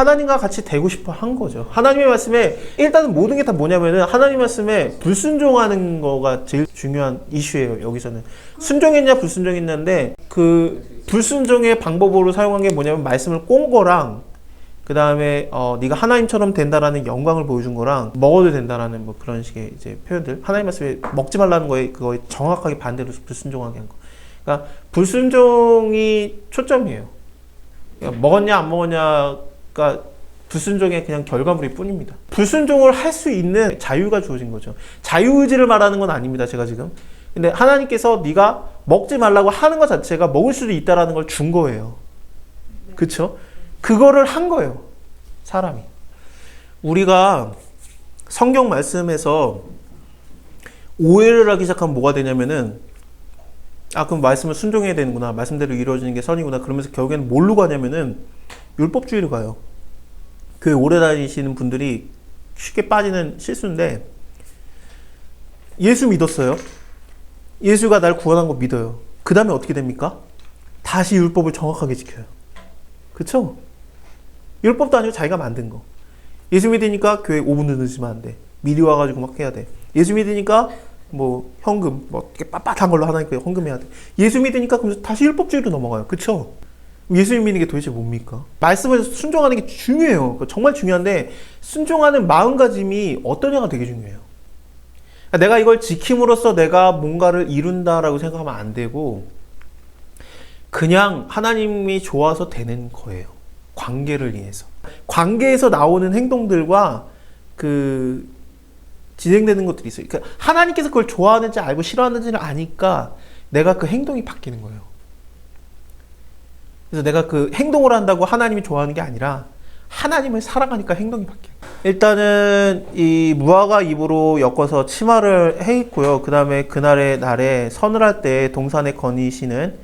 하나님과 같이 되고 싶어 한 거죠. 하나님의 말씀에 일단은 모든 게 다 뭐냐면은 하나님의 말씀에 불순종하는 거가 제일 중요한 이슈예요. 여기서는 순종했냐 불순종했냐인데 그 불순종의 방법으로 사용한 게 뭐냐면 말씀을 꼰 거랑 그 다음에 네가 하나님처럼 된다라는 영광을 보여준 거랑 먹어도 된다라는 뭐 그런 식의 이제 표현들, 하나님 말씀에 먹지 말라는 거에 그거에 정확하게 반대로 불순종하게 한 거. 그러니까 불순종이 초점이에요. 그러니까 먹었냐 안 먹었냐가 불순종의 그냥 결과물일 뿐입니다. 불순종을 할 수 있는 자유가 주어진 거죠. 자유의지를 말하는 건 아닙니다, 제가 지금. 근데 하나님께서 네가 먹지 말라고 하는 것 자체가 먹을 수도 있다라는 걸 준 거예요. 그쵸? 그거를 한 거예요, 사람이. 우리가 성경 말씀에서 오해를 하기 시작하면 뭐가 되냐면은 그럼 말씀을 순종해야 되는구나, 말씀대로 이루어지는 게 선이구나, 그러면서 결국에는 뭘로 가냐면은 율법주의로 가요. 교회 오래 다니시는 분들이 쉽게 빠지는 실수인데, 예수 믿었어요. 예수가 날 구원한 거 믿어요. 그 다음에 어떻게 됩니까? 다시 율법을 정확하게 지켜요. 그쵸? 율법도 아니고 자기가 만든 거. 예수 믿으니까 교회 5분도 늦으면 안 돼. 미리 와가지고 막 해야 돼. 예수 믿으니까 뭐 현금, 뭐 이렇게 빳빳한 걸로 하나님께 헌금해야 돼. 예수 믿으니까 그러면서 다시 율법주의로 넘어가요. 그쵸? 예수 믿는 게 도대체 뭡니까? 말씀을 순종하는 게 중요해요. 정말 중요한데 순종하는 마음가짐이 어떠냐가 되게 중요해요. 내가 이걸 지킴으로써 내가 뭔가를 이룬다라고 생각하면 안 되고, 그냥 하나님이 좋아서 되는 거예요. 관계를 위해서. 관계에서 나오는 행동들과 진행되는 것들이 있어요. 그러니까 하나님께서 그걸 좋아하는지 알고 싫어하는지를 아니까 내가 그 행동이 바뀌는 거예요. 그래서 내가 그 행동을 한다고 하나님이 좋아하는 게 아니라 하나님을 사랑하니까 행동이 바뀌어요. 일단은 이 무화과 잎으로 엮어서 치마를 해 입고요. 그 다음에 그날의 날에 서늘할 때 동산에 거니시는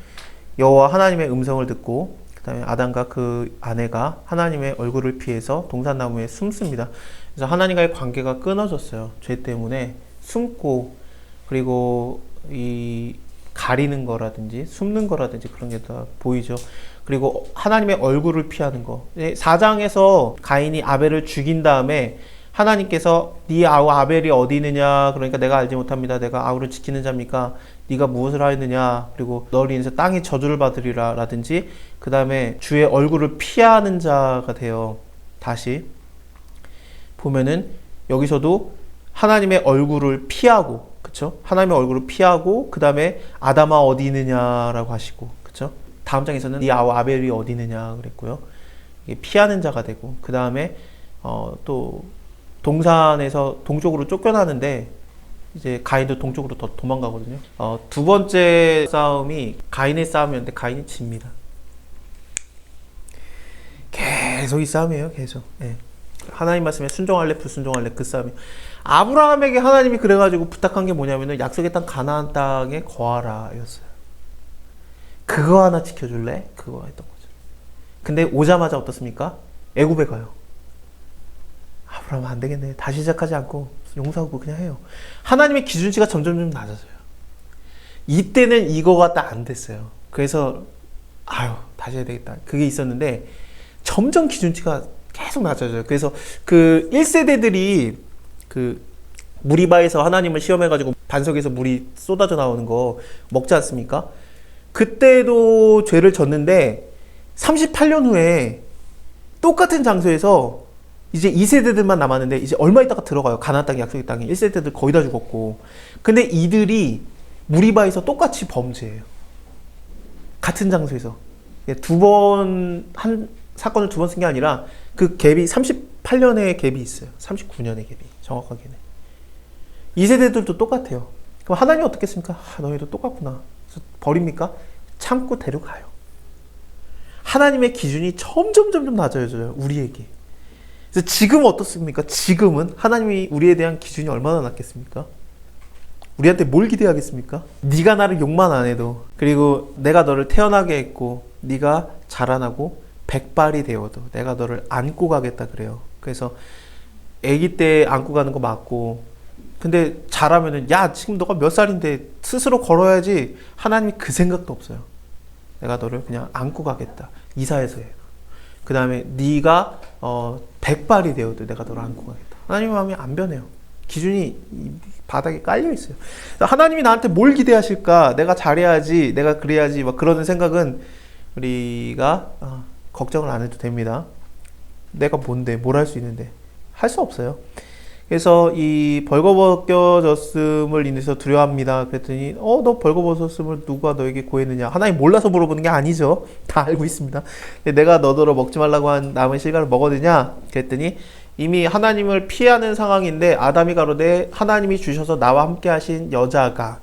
여호와 하나님의 음성을 듣고, 그 다음에 아담과 그 아내가 하나님의 얼굴을 피해서 동산나무에 숨습니다. 그래서 하나님과의 관계가 끊어졌어요. 죄 때문에 숨고, 그리고 이 가리는 거라든지 숨는 거라든지 그런 게 다 보이죠. 그리고 하나님의 얼굴을 피하는 거. 4장에서 가인이 아벨을 죽인 다음에 하나님께서 네 아우 아벨이 어디 있느냐, 그러니까 내가 알지 못합니다. 내가 아우를 지키는 자입니까? 네가 무엇을 하였느냐, 그리고 너를 인해서 땅이 저주를 받으리라 라든지, 그 다음에 주의 얼굴을 피하는 자가 되어 다시 보면은 여기서도 하나님의 얼굴을 피하고, 그쵸? 하나님의 얼굴을 피하고, 그 다음에 아담아 어디 있느냐라고 하시고, 그쵸? 다음 장에서는 네 아우 아벨이 어디 있느냐 그랬고요. 이게 피하는 자가 되고, 그 다음에 또 동산에서 동쪽으로 쫓겨나는데 이제 가인도 동쪽으로 더 도망가거든요. 두 번째 싸움이 가인의 싸움이었는데 가인이 집니다. 계속 이 싸움이에요. 계속. 네. 하나님 말씀에 순종할래 불순종할래 그 싸움이. 아브라함에게 하나님이 그래가지고 부탁한 게 뭐냐면은 약속의 땅 가나안 땅에 거하라 였어요. 그거 하나 지켜줄래? 그거 했던 거죠. 근데 오자마자 어떻습니까? 애굽에 가요. 아브라함 안 되겠네. 다시 시작하지 않고 용서하고 그냥 해요. 하나님의 기준치가 점점 낮아져요. 이때는 이거가 딱 안 됐어요. 그래서 다시 해야 되겠다. 그게 있었는데 점점 기준치가 계속 낮아져요. 그래서 그 1세대들이 그 무리바에서 하나님을 시험해가지고 반석에서 물이 쏟아져 나오는 거 먹지 않습니까? 그때도 죄를 졌는데 38년 후에 똑같은 장소에서 이제 2세대들만 남았는데 이제 얼마 있다가 들어가요. 가나안 땅 약속의 땅에 1세대들 거의 다 죽었고, 근데 이들이 무리바에서 똑같이 범죄해요. 같은 장소에서 한 사건을 두 번 쓴 게 아니라 그 갭이 38년의 갭이 있어요. 39년의 갭이 정확하게는. 2세대들도 똑같아요. 그럼 하나님 어떻겠습니까? 너희도 똑같구나. 그래서 버립니까? 참고 데려가요. 하나님의 기준이 점점 낮아져요. 우리에게. 그래서 지금은 어떻습니까? 지금은 하나님이 우리에 대한 기준이 얼마나 낮겠습니까? 우리한테 뭘 기대하겠습니까? 네가 나를 욕만 안 해도, 그리고 내가 너를 태어나게 했고 네가 자라나고 백발이 되어도 내가 너를 안고 가겠다 그래요. 그래서 아기 때 안고 가는 거 맞고, 근데 자라면은 야 지금 너가 몇 살인데 스스로 걸어야지. 하나님이 그 생각도 없어요. 내가 너를 그냥 안고 가겠다. 이사해서 해요. 그 다음에 네가 백발이 되어도 내가 너를 안고 가겠다. 하나님의 마음이 안 변해요. 기준이 이 바닥에 깔려 있어요. 하나님이 나한테 뭘 기대하실까? 내가 잘해야지, 내가 그래야지, 막 그러는 생각은 우리가 걱정을 안 해도 됩니다. 내가 뭔데, 뭘 할 수 있는데 할 수 없어요. 그래서 이 벌거벗겨졌음을 인해서 두려워합니다. 그랬더니 너 벌거벗었음을 누가 너에게 고했느냐? 하나님 몰라서 물어보는 게 아니죠. 다 알고 있습니다. 내가 너더러 먹지 말라고 한 남은 실과를 먹었느냐? 그랬더니 이미 하나님을 피하는 상황인데 아담이 가로되 하나님이 주셔서 나와 함께 하신 여자가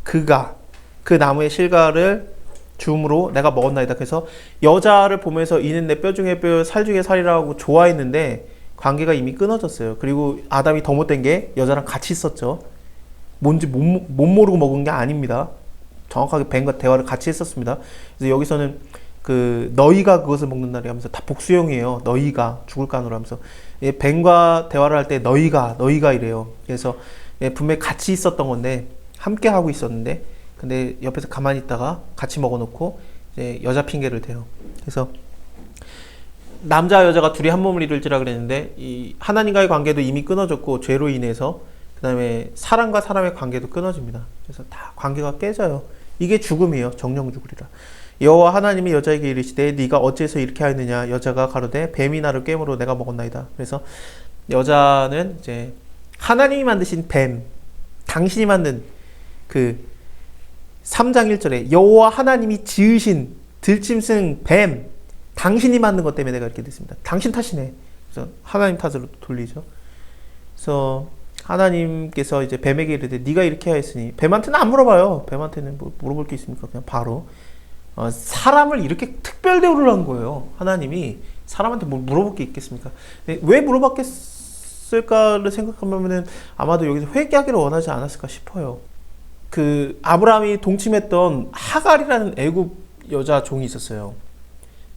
그가 그 나무의 실과를 주음으로 내가 먹었나이다. 그래서 여자를 보면서 이는 내 뼈 중에 뼈, 살 중에 살이라고 좋아했는데 관계가 이미 끊어졌어요. 그리고 아담이 더 못된 게 여자랑 같이 있었죠. 뭔지 못 모르고 먹은 게 아닙니다. 정확하게 뱀과 대화를 같이 했었습니다. 그래서 여기서는 그 너희가 그것을 먹는 날이 하면서 다 복수형이에요. 너희가 죽을 간으로 하면서 뱀과 대화를 할 때 너희가 이래요. 그래서 분명히 같이 있었던 건데 함께 하고 있었는데 근데 옆에서 가만히 있다가 같이 먹어놓고 이제 여자 핑계를 대요. 그래서 남자 여자가 둘이 한 몸을 이룰지라 그랬는데 이 하나님과의 관계도 이미 끊어졌고 죄로 인해서 그 다음에 사람과 사람의 관계도 끊어집니다. 그래서 다 관계가 깨져요. 이게 죽음이에요. 정령 죽으리라. 여호와 하나님이 여자에게 이르시되 네가 어찌해서 이렇게 하였느냐? 여자가 가로되 뱀이 나를 꿰므로 내가 먹었나이다. 그래서 여자는 이제 하나님이 만드신 뱀, 당신이 만든 그 3장 1절에 여호와 하나님이 지으신 들짐승 뱀, 당신이 만든 것 때문에 내가 이렇게 됐습니다. 당신 탓이네. 그래서 하나님 탓으로 돌리죠. 그래서 하나님께서 이제 뱀에게 이르되 네가 이렇게 하였으니 뱀한테는 안 물어봐요. 뱀한테는 뭐 물어볼 게 있습니까? 그냥 바로 사람을 이렇게 특별 대우를 한 거예요. 하나님이 사람한테 뭐 물어볼 게 있겠습니까? 왜 물어봤겠을까를 생각하면은 아마도 여기서 회개하기를 원하지 않았을까 싶어요. 그 아브라함이 동침했던 하갈이라는 애굽 여자 종이 있었어요.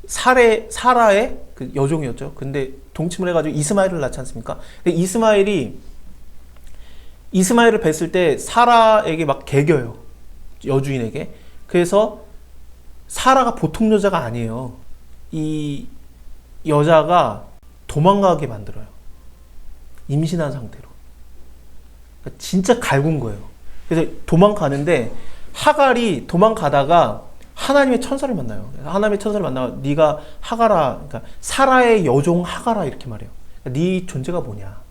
사라의 그 여종이었죠. 근데 동침을 해가지고 이스마엘을 낳지 않습니까? 근데 이스마엘을 뵀을 때 사라에게 막 개겨요. 여주인에게. 그래서 사라가 보통 여자가 아니에요. 이 여자가 도망가게 만들어요. 임신한 상태로. 그러니까 진짜 갈군 거예요. 그래서 도망가는데 하갈이 도망가다가 하나님의 천사를 만나요. 하나님의 천사를 만나서 네가 하갈아, 그러니까 사라의 여종 하갈아 이렇게 말해요. 그러니까 네 존재가 뭐냐?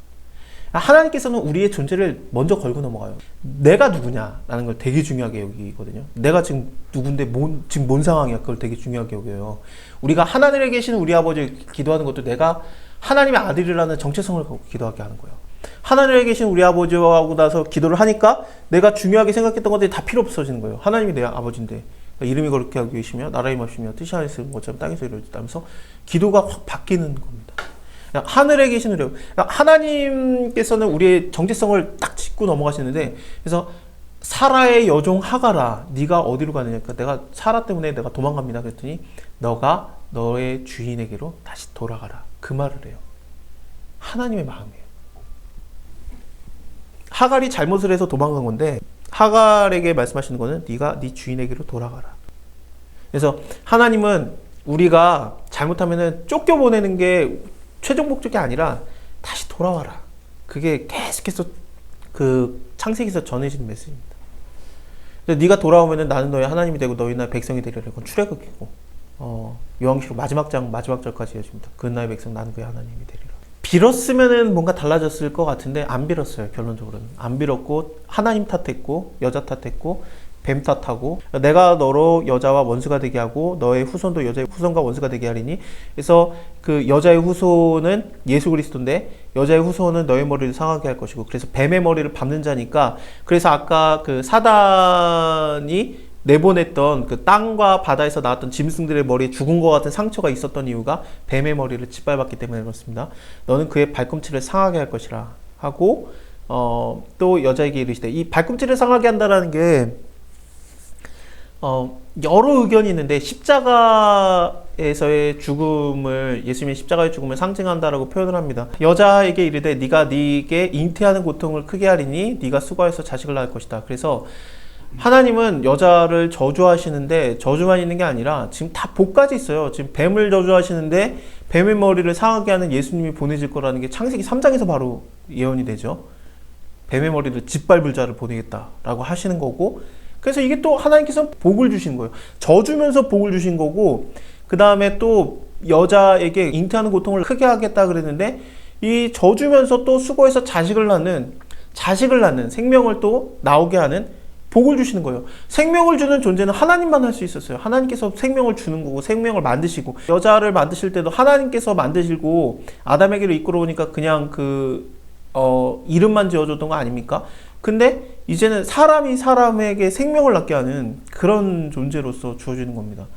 하나님께서는 우리의 존재를 먼저 걸고 넘어가요. 내가 누구냐라는 걸 되게 중요하게 여기거든요. 내가 지금 누군데 지금 뭔 상황이야? 그걸 되게 중요하게 여겨요. 우리가 하나님에 계시는 우리 아버지 기도하는 것도 내가 하나님의 아들이라는 정체성을 갖고 기도하게 하는 거예요. 하나님에 계신 우리 아버지와 하고 나서 기도를 하니까 내가 중요하게 생각했던 것들이 다 필요 없어지는 거예요. 하나님이 내 아버지인데 이름이 거룩히 하고 계시며 나라의 임하시며 뜻이 하늘에서 이룬 것처럼 땅에서 이루어졌다면서 기도가 확 바뀌는 겁니다. 하늘에 계신 우리 하나님께서는 우리의 정체성을 딱 짚고 넘어가시는데 그래서 사라의 여종 하갈아 네가 어디로 가느냐? 그러니까 내가 사라 때문에 내가 도망갑니다. 그랬더니 너가 너의 주인에게로 다시 돌아가라. 그 말을 해요. 하나님의 마음이에요. 하갈이 잘못을 해서 도망간 건데 하갈에게 말씀하시는 거는 네가 네 주인에게로 돌아가라. 그래서 하나님은 우리가 잘못하면은 쫓겨보내는 게 최종 목적이 아니라 다시 돌아와라. 그게 계속해서 그 창세기에서 전해지는 메시지입니다. 네가 돌아오면은 나는 너의 하나님이 되고 너희 나의 백성이 되리라. 그건 출애굽기고 요한계시록 마지막 장 마지막 절까지 이어집니다. 그 나의 백성 나는 그의 하나님이 되리라. 빌었으면은 뭔가 달라졌을 것 같은데 안 빌었어요. 결론적으로는 안 빌었고 하나님 탓했고 여자 탓했고 뱀 탓하고 내가 너로 여자와 원수가 되게 하고 너의 후손도 여자의 후손과 원수가 되게 하리니 그래서 그 여자의 후손은 예수 그리스도인데 여자의 후손은 너의 머리를 상하게 할 것이고 그래서 뱀의 머리를 밟는 자니까 그래서 아까 그 사단이 내보냈던 그 땅과 바다에서 나왔던 짐승들의 머리에 죽은 것 같은 상처가 있었던 이유가 뱀의 머리를 짓밟았기 때문에 그렇습니다. 너는 그의 발꿈치를 상하게 할 것이라 하고 또 여자에게 이르시되 이 발꿈치를 상하게 한다라는 게 여러 의견이 있는데 십자가에서의 죽음을 예수님의 십자가의 죽음을 상징한다라고 표현을 합니다. 여자에게 이르되 네가 네게 잉태하는 고통을 크게 하리니 네가 수고해서 자식을 낳을 것이다. 그래서 하나님은 여자를 저주하시는데 저주만 있는 게 아니라 지금 다 복까지 있어요. 지금 뱀을 저주하시는데 뱀의 머리를 상하게 하는 예수님이 보내질 거라는 게 창세기 3장에서 바로 예언이 되죠. 뱀의 머리를 짓밟을 자를 보내겠다라고 하시는 거고, 그래서 이게 또 하나님께서 복을 주신 거예요. 져주면서 복을 주신 거고, 그 다음에 또 여자에게 잉태하는 고통을 크게 하겠다 그랬는데, 이 져주면서 또 수고해서 자식을 낳는 생명을 또 나오게 하는 복을 주시는 거예요. 생명을 주는 존재는 하나님만 할 수 있었어요. 하나님께서 생명을 주는 거고 생명을 만드시고, 여자를 만드실 때도 하나님께서 만드시고 아담에게로 이끌어 오니까 그냥 이름만 지어줬던 거 아닙니까? 근데 이제는 사람이 사람에게 생명을 낳게 하는 그런 존재로서 주어지는 겁니다.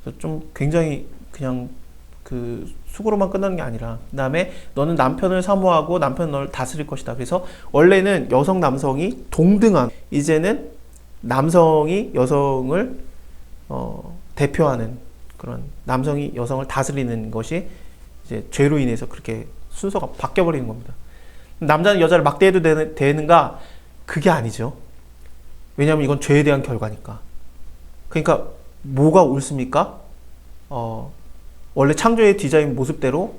그래서 좀 굉장히 그냥 수고로만 끝나는 게 아니라, 그 다음에 너는 남편을 사모하고 남편은 너를 다스릴 것이다. 그래서 원래는 여성 남성이 동등한, 이제는 남성이 여성을 대표하는, 그런 남성이 여성을 다스리는 것이 이제 죄로 인해서 그렇게 순서가 바뀌어버리는 겁니다. 남자는 여자를 막대해도 되는가? 그게 아니죠. 왜냐하면 이건 죄에 대한 결과니까. 그러니까 뭐가 옳습니까? 원래 창조의 디자인 모습대로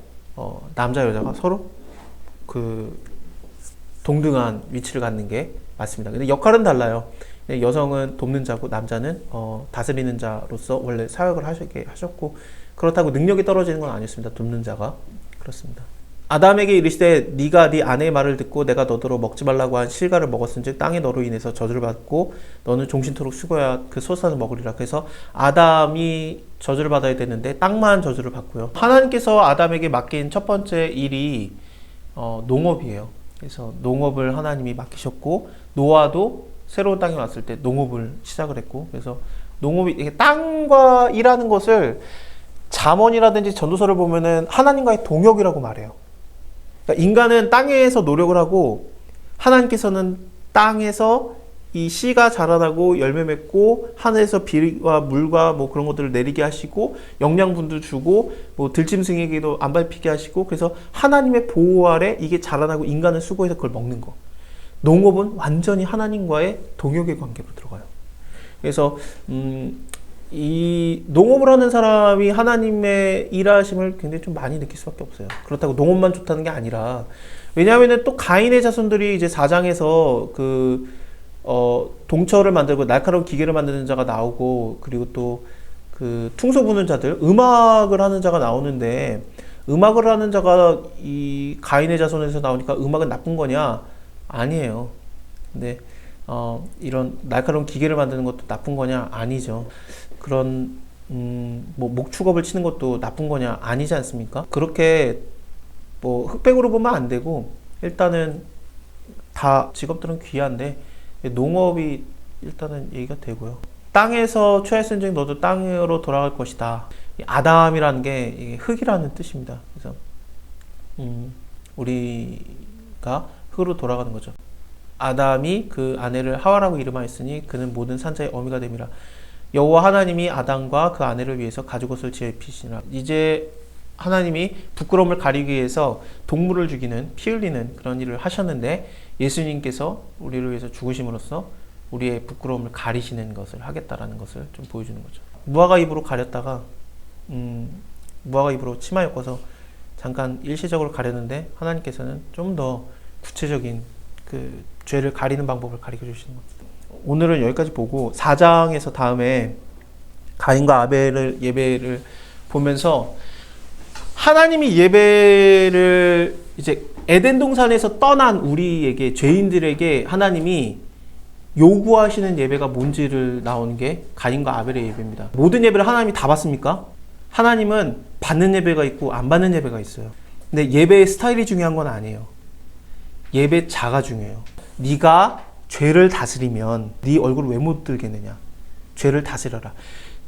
남자 여자가 서로 동등한 위치를 갖는 게 맞습니다. 근데 역할은 달라요. 여성은 돕는 자고 남자는 다스리는 자로서 원래 사역을 하셨고, 그렇다고 능력이 떨어지는 건 아니었습니다. 돕는 자가. 그렇습니다. 아담에게 이르시되 네가 네 아내의 말을 듣고 내가 너더러 먹지 말라고 한 실과를 먹었은즉 땅에 너로 인해서 저주를 받고 너는 종신토록 죽어야 그 소산을 먹으리라. 그래서 아담이 저주를 받아야 되는데 땅만 저주를 받고요. 하나님께서 아담에게 맡긴 첫 번째 일이 농업이에요. 그래서 농업을 하나님이 맡기셨고, 노아도 새로운 땅에 왔을 때 농업을 시작을 했고, 그래서 농업이, 땅과 일하는 것을 잠언이라든지 전도서를 보면은 하나님과의 동역이라고 말해요. 그러니까 인간은 땅에서 노력을 하고, 하나님께서는 땅에서 이 씨가 자라나고 열매 맺고 하늘에서 비와 물과 뭐 그런 것들을 내리게 하시고 영양분도 주고 뭐 들짐승에게도 안 밟히게 하시고, 그래서 하나님의 보호 아래 이게 자라나고 인간은 수고해서 그걸 먹는 거. 농업은 완전히 하나님과의 동역의 관계로 들어가요. 그래서 이 농업을 하는 사람이 하나님의 일하심을 굉장히 좀 많이 느낄 수밖에 없어요. 그렇다고 농업만 좋다는 게 아니라, 왜냐하면 또 가인의 자손들이 이제 4장에서 동처를 만들고 날카로운 기계를 만드는 자가 나오고, 그리고 또 퉁소 부는 자들, 음악을 하는 자가 나오는데, 음악을 하는 자가 이 가인의 자손에서 나오니까 음악은 나쁜 거냐? 아니에요. 근데 이런 날카로운 기계를 만드는 것도 나쁜 거냐? 아니죠. 그런 뭐 목축업을 치는 것도 나쁜 거냐? 아니지 않습니까? 그렇게 뭐 흑백으로 보면 안 되고, 일단은 다 직업들은 귀한데 농업이 일단은 얘기가 되고요. 땅에서 취하였은즉 너도 땅으로 돌아갈 것이다. 아담이라는 게 이게 흙이라는 뜻입니다. 그래서 우리가 흙으로 돌아가는 거죠. 아담이 그 아내를 하와라고 이름하였으니 그는 모든 산자의 어미가 됨이라. 여호와 하나님이 아담과 그 아내를 위해서 가죽옷을 지어 입히시니라. 이제 하나님이 부끄러움을 가리기 위해서 동물을 죽이는, 피 흘리는 그런 일을 하셨는데, 예수님께서 우리를 위해서 죽으심으로써 우리의 부끄러움을 가리시는 것을 하겠다라는 것을 좀 보여주는 거죠. 무화과 잎으로 가렸다가 무화과 잎으로 치마 엮어서 잠깐 일시적으로 가렸는데, 하나님께서는 좀 더 구체적인 죄를 가리는 방법을 가르쳐 주시는 겁니다. 오늘은 여기까지 보고 4장에서 다음에 가인과 아벨의 예배를 보면서, 하나님이 예배를 이제 에덴 동산에서 떠난 우리에게, 죄인들에게 하나님이 요구하시는 예배가 뭔지를 나오는 게 가인과 아벨의 예배입니다. 모든 예배를 하나님이 다 받습니까? 하나님은 받는 예배가 있고 안 받는 예배가 있어요. 근데 예배의 스타일이 중요한 건 아니에요. 예배자가 중요해요. 네가 죄를 다스리면 네 얼굴을 왜 못 들겠느냐? 죄를 다스려라.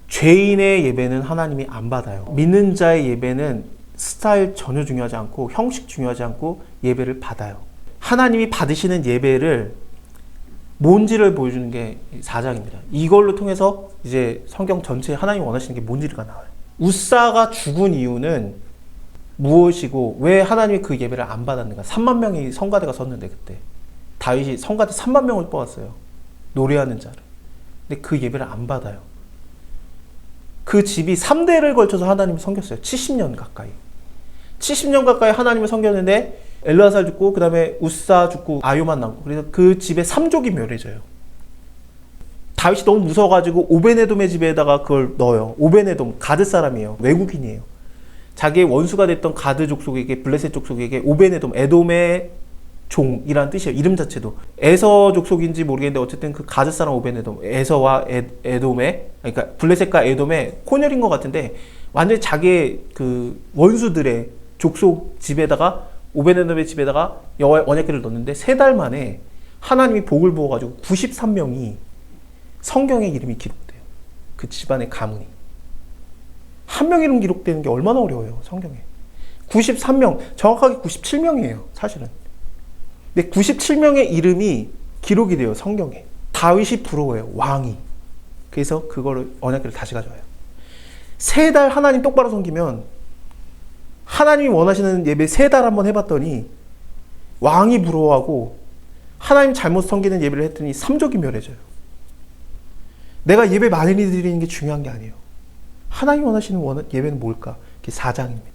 죄인의 예배는 하나님이 안 받아요. 믿는 자의 예배는 스타일 전혀 중요하지 않고 형식 중요하지 않고 예배를 받아요. 하나님이 받으시는 예배를 뭔지를 보여주는 게 4장입니다. 이걸로 통해서 이제 성경 전체에 하나님이 원하시는 게 뭔지가 나와요. 웃사가 죽은 이유는 무엇이고 왜 하나님이 그 예배를 안 받았는가? 3만 명이 성가대가 섰는데, 그때 다윗이 성가대 3만 명을 뽑았어요. 노래하는 자를. 근데 그 예배를 안 받아요. 그 집이 3대를 걸쳐서 하나님을 섬겼어요. 70년 가까이. 70년 가까이 하나님을 섬겼는데 엘르아살 죽고 그 다음에 우사 죽고 아요만 남고, 그래서 그 집에 3족이 멸해져요. 다윗이 너무 무서워가지고 오베네돔의 집에다가 그걸 넣어요. 오베네돔 가드 사람이에요. 외국인이에요. 자기의 원수가 됐던 가드 족속에게, 블레셋 족속에게 오베네돔, 에돔의 종이라는 뜻이에요. 이름 자체도 에서 족속인지 모르겠는데 어쨌든 그 가드 사람 오베네돔, 에서와 에돔의, 그러니까 블레셋과 에돔의 혼혈인 것 같은데 완전히 자기의 그 원수들의 족속 집에다가, 오베네돔의 집에다가 여호와의 언약궤를 넣었는데 3달 만에 하나님이 복을 부어가지고 93명이 성경에 이름이 기록돼요. 그 집안의 가문이. 한 명 이름 기록되는 게 얼마나 어려워요, 성경에. 93명, 정확하게 97명이에요, 사실은. 근데 97명의 이름이 기록이 돼요, 성경에. 다윗이 부러워요, 왕이. 그래서 그거를, 언약궤를 다시 가져와요. 3달 하나님 똑바로 섬기면, 하나님이 원하시는 예배 3달 한번 해봤더니 왕이 부러워하고 하나님 잘못 섬기는 예배를 했더니 3족이 멸해져요. 내가 예배 많이 드리는 게 중요한 게 아니에요. 하나님 원하시는 예배는 뭘까? 그게 4장입니다.